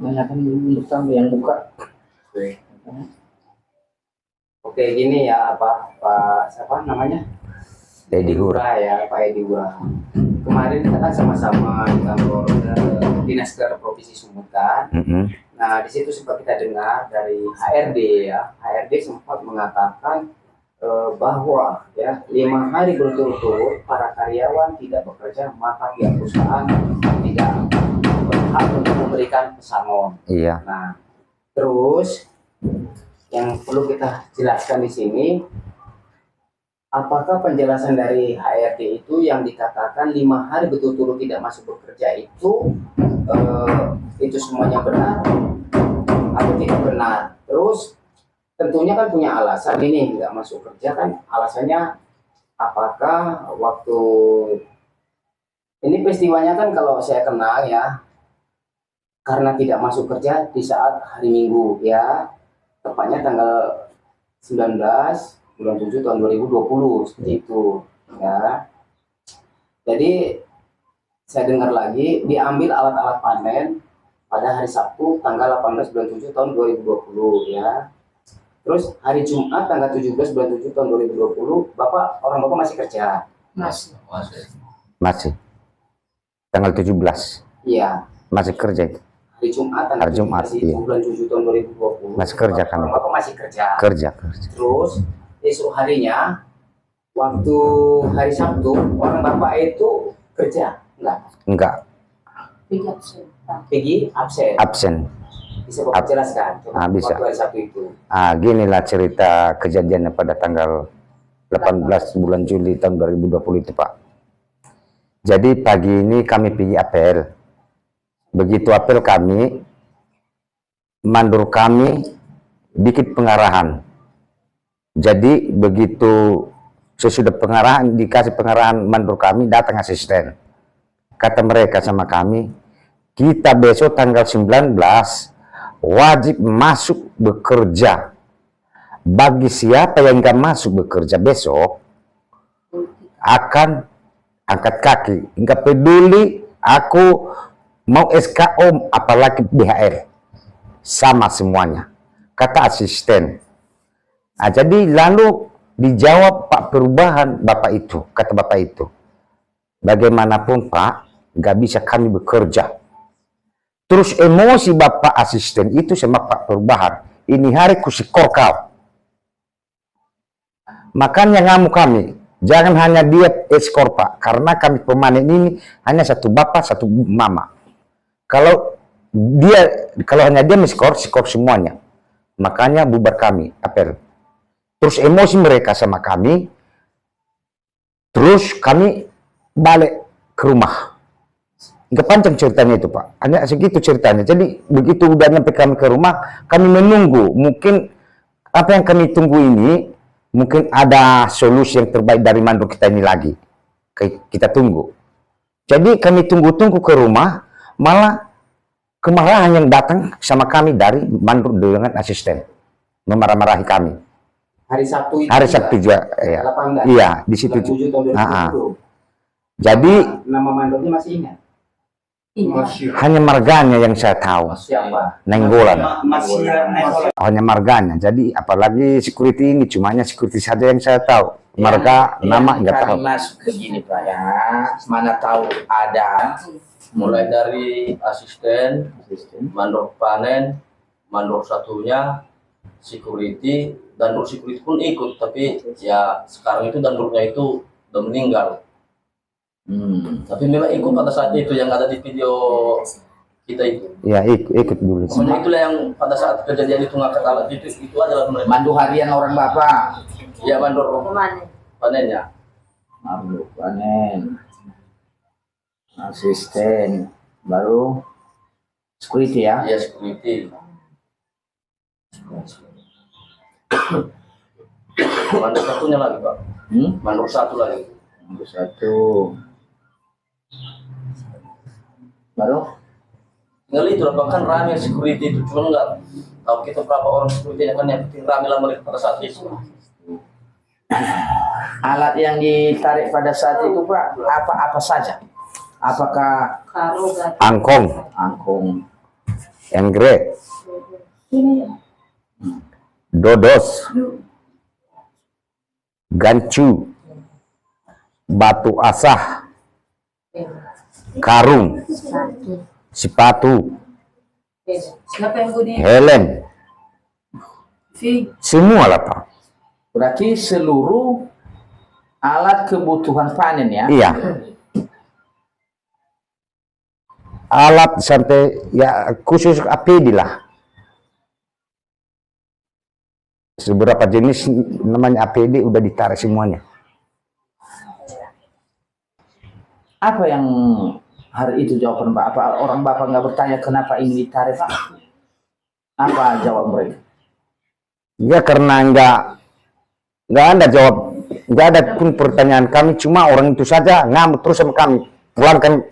banyak kan yang buka. Oke, gini ya Pak siapa namanya? Edi Hura ya, Pak Edi Hura. Kemarin kita kan sama-sama di kantor Dinas Kesehatan Provinsi Sumut kan. Nah, di situ sempat kita dengar dari HRD ya. HRD sempat mengatakan bahwa ya 5 hari berturut-turut para karyawan tidak bekerja, maka pihak perusahaan tidak berhak untuk memberikan pesangon. Iya. Nah, terus yang perlu kita jelaskan di sini, apakah penjelasan dari HRD itu yang dikatakan 5 hari berturut-turut tidak masuk bekerja itu semuanya benar atau tidak benar? Terus tentunya kan punya alasan ini nggak masuk kerja kan, alasannya apakah waktu ini peristiwanya kan kalau saya kenal ya, karena tidak masuk kerja di saat hari Minggu ya, tepatnya tanggal 19 bulan 7 tahun 2020 seperti itu ya. Jadi saya dengar lagi diambil alat-alat panen pada hari Sabtu tanggal 18 bulan 7 tahun 2020 ya. Terus hari Jumat tanggal 17 bulan 7 tahun 2020 Bapak masih kerja? Masih. Tanggal 17. Iya. Masih kerja itu. Hari Jumat tanggal 17 iya. bulan 7 tahun 2020. Masih kerja kan? Bapak masih kerja. Kerja. Terus esok harinya waktu hari Sabtu orang Bapak itu kerja? Enggak. Pergi absen. Bisa Bapak jelaskan? Bisa. Waktu hari Sabtu itu. Ginilah cerita kejadiannya pada tanggal 18 bulan Juli tahun 2020 itu, Pak. Jadi pagi ini kami pergi apel. Begitu apel kami, mandor kami bikin pengarahan. Jadi begitu sesudah pengarahan, dikasih pengarahan mandor kami, datang asisten. Kata mereka sama kami, kita besok tanggal 19 wajib masuk bekerja. Bagi siapa yang nggak masuk bekerja besok, akan angkat kaki. Nggak peduli aku mau SKO apalagi BHR, sama semuanya, kata asisten. Jadi lalu dijawab Pak Perubahan, kata Bapak itu, bagaimanapun Pak, nggak bisa kami bekerja. Terus emosi Bapak asisten itu sama Pak Perubahan, ini hari kusikor kau. Makanya ngamuk kami, jangan hanya dia skor Pak, karena kami pemanen ini hanya satu bapak, satu mama. Kalau hanya dia skor semuanya. Makanya bubar kami, apel. Terus emosi mereka sama kami, terus kami balik ke rumah. Nggak panjang ceritanya itu Pak, hanya segitu ceritanya. Jadi begitu udah nyampe kami ke rumah, kami menunggu. Mungkin apa yang kami tunggu ini, mungkin ada solusi yang terbaik dari mandor kita ini lagi. Kita tunggu. Jadi kami tunggu-tunggu ke rumah, malah kemarahan yang datang sama kami dari mandor dengan asisten. Memarah-marahi kami. Hari Sabtu itu? Hari Sabtu juga, ya. Iya, di situ. Jadi nama mandornya masih ingat? Hanya marganya yang saya tahu. Siapa? Nenggolan. Hanya marganya. Jadi apalagi security ini, cumanya security saja yang saya tahu. Marga, nama nggak tahu. Masuk begini Pak ya, mana tahu ada mulai dari asisten, mandor panen, mandor satunya, security, dandor security pun ikut, tapi ya sekarang itu dandornya itu udah meninggal. Tapi memang ikut pada saat itu yang ada di video kita itu. Ya ikut dulu. Pokoknya itulah yang pada saat kejadian itu ngangkat alat itu adalah mereka. mandu harian orang Bapak. Ya mandor panennya. Mandor panen, asisten, baru security ya. Iya security. Mandor satunya lagi Pak. Mandor satu lagi. Mandor satu. Baru Tinggal itu bahkan rame security itu, cuma nggak tahu kita berapa orang security kan, yang penting rame lah mereka pada saat itu. alat yang ditarik pada saat itu Pak, apa saja? Apakah angkong, enggrek, dodos, gancu, batu asah, karung, sepatu, Siapa yang budi? helm, Si. semua lah Pak. Berarti seluruh alat kebutuhan panen ya. Iya. Alat sampai ya khusus APD lah. Seberapa jenis namanya APD udah ditarik semuanya. Apa yang hari itu jawaban Pak? Apa orang Bapak nggak bertanya kenapa ini ditarik Pak? Apa jawab mereka? Ya karena nggak ada jawab, nggak ada pun pertanyaan kami, cuma orang itu saja ngamuk terus sama kami. Pulangkan,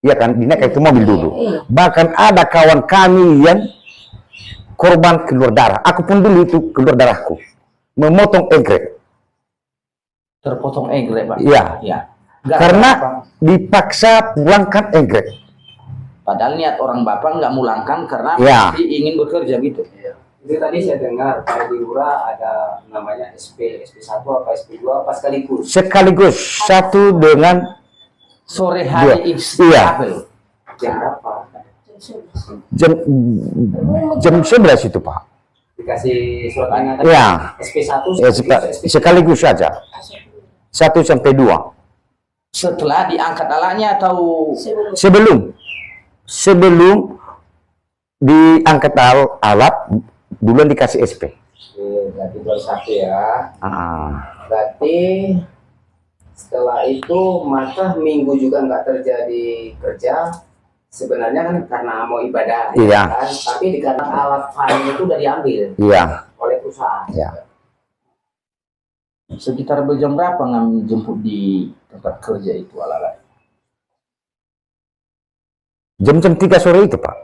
ya kan, dinaik itu mobil dulu. Bahkan ada kawan kami yang korban keluar darah. Aku pun dulu itu keluar darahku, memotong enggrek. Terpotong enggrek Pak? Iya. Ya. Nggak Karena apa. dipaksa pulangkan enggrek. Padahal niat orang Bapak nggak mulangkan karena Ya. pasti ingin bekerja gitu. Itu tadi saya dengar Pak Edi Lurah ada namanya SP1 apa SP2 apa sekaligus. Sekaligus satu dengan Sore hari Iya. April. Jam berapa? jam 11 itu Pak. Dikasih surat ingatan. Iya. SP1 Ya, SP2. sekaligus saja. 1 sampai 2. Setelah diangkat alatnya atau Sebelum diangkat alat duluan dikasih SP. Oke, berarti 21 ya. Ah. Berarti setelah itu maka minggu juga nggak terjadi kerja. Sebenarnya kan karena mau ibadah, ya Iya. kan? Tapi dikarenakan alat panen itu udah diambil Iya. oleh perusahaan. Iya. sekitar jam berapa jemput di tempat kerja itu alat-alat? Jam 3 sore itu Pak.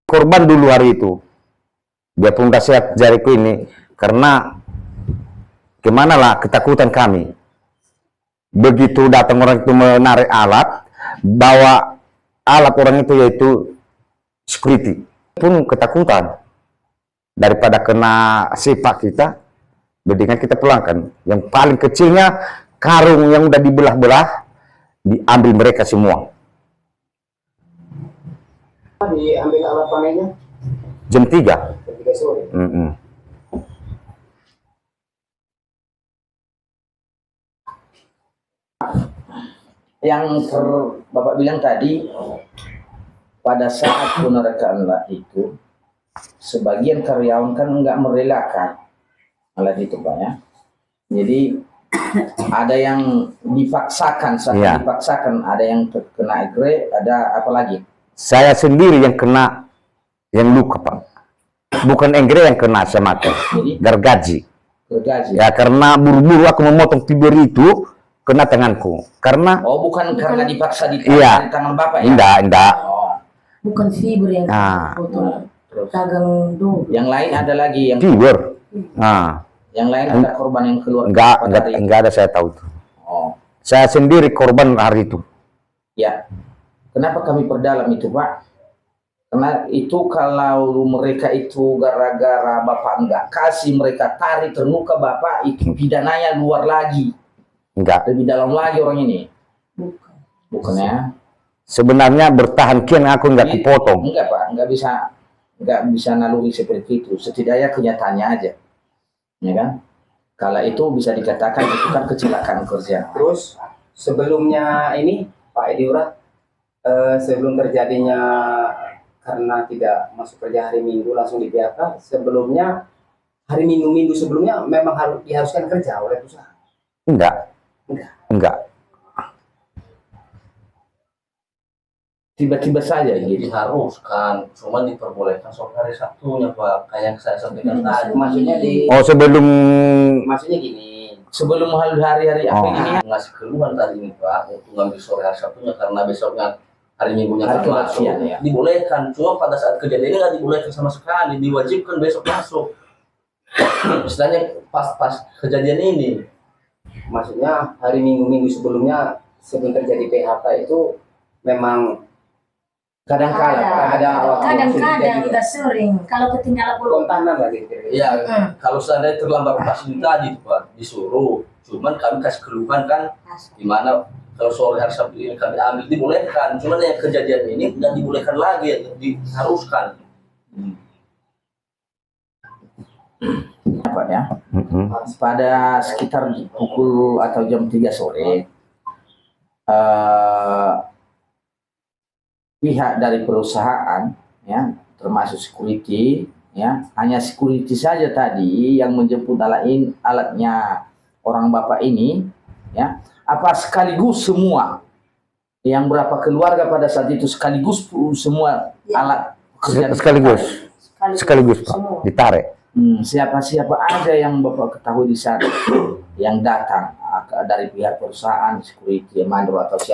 Korban dulu hari itu. Dia pun udah sehat jariku ini. Karena kemana lah ketakutan kami. Begitu datang orang itu menarik alat, bawa alat orang itu yaitu security. Pun ketakutan. Daripada kena sepak kita, mendingan kita pulangkan. Yang paling kecilnya karung yang udah dibelah-belah, diambil mereka semua. Diambil alat panennya Jam 3. jam 3 sore. Yang Bapak bilang tadi, pada saat penerakan alat itu, sebagian karyawan kan nggak merelakan alat itu Pak ya. Jadi ada yang dipaksakan, Iya. dipaksakan, ada yang terkena egre, ada apa lagi? Saya sendiri yang kena, yang luka Pak. Bukan enggrek yang kena sama aku, Jadi gergaji. gergaji. Ya karena buru-buru aku memotong fiber itu, kena tanganku. Karena Oh, bukan karena dipaksa di Iya. tangan Bapak ya? enggak. Oh, Bukan fiber yang Ah. potong. terus. Tagang do. Yang lain ada lagi yang Fiber. Nah, yang lain ada korban yang keluar. pada hari itu. enggak ada saya tahu itu. Oh, Saya sendiri korban hari itu. ya. Kenapa kami perdalam itu Pak? Karena itu kalau mereka itu gara-gara Bapak nggak kasih mereka tarik terluka Bapak, itu pidananya luar lagi, Enggak. lebih dalam lagi orang ini. Bukan. Bukan ya? Sebenarnya bertahan kian aku enggak kupotong. Enggak Pak, nggak bisa naluri seperti itu. Setidaknya kenyataannya aja, ya kan? Kalau itu bisa dikatakan itu kan kecelakaan kerja. Terus sebelumnya ini Pak Edi Lurah, sebelum terjadinya karena tidak masuk kerja hari Minggu langsung di PHK, sebelumnya hari Minggu sebelumnya memang harus diharuskan kerja oleh perusahaan. Enggak. Tiba-tiba saja Jadi gitu. diharuskan, cuma diperbolehkan sore hari Sabtunya Pak, kayak yang saya sampaikan tadi. Maksudnya Oh, sebelum maksudnya gini, Sebelum hari-hari apa Oh. ini ya? Ngasih keluhan tadi nih Pak, untuk ngambil sore hari Sabtunya karena besoknya hari Minggunya Hari kan masuk. kebaktian, ya. Dibolehkan, cuma pada saat kejadian ini nggak dibolehkan sama sekali, diwajibkan besok masuk. Istilahnya pas kejadian ini. maksudnya hari Minggu sebelumnya sebelum terjadi PHK itu memang Kadang-kala Pak, ada waktu yang sulit Kadang-kadang juga. udah sering. Kalau ketinggalan puluh. Kontanan lagi. Iya, kalau seandainya terlambat operasi tadi Pak, disuruh. Cuman kami kasih keluhan kan, gimana kalau sore hari Sabtu ini kami ambil dibolehkan. Cuman yang kejadian ini nggak dibolehkan lagi, diharuskan. Pak ya. Mm-mm. Pada sekitar pukul atau jam 3 sore, pihak dari perusahaan, ya, termasuk security, ya, hanya security saja tadi yang menjemput alatnya orang bapak ini, ya, apa sekaligus semua yang berapa keluarga pada saat itu sekaligus semua alat pekerjaan Sekaligus, sekaligus Pak, Semua. ditarik. Siapa-siapa aja yang bapak ketahui di sana yang datang dari pihak perusahaan security mandor atau siapa